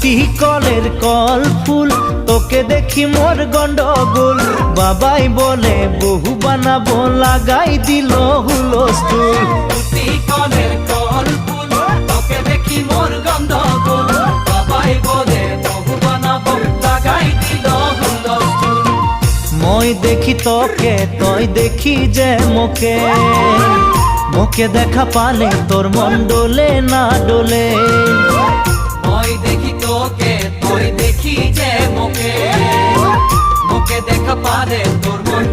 তুতি কলের কল ফুল, তোকে দেখি মোর গন্ডগোল। বাবাই বলে বহু বানাবো, লাগাই দিল হুলস্থুল। তুতি কলের কল ফুল, তোকে দেখি মোর গন্ডগোল। বাবাই বলে বহু বানাবো, লাগাই দিল হুলস্থুল। মই দেখি তোকে, তই দেখি যে মোকে, মোকে দেখা পালে তোর মন ডোলে না ডোলে। মই দেখি তোকে, তুই দেখি যে মোকে, মোকে দেখা পারে তোর মন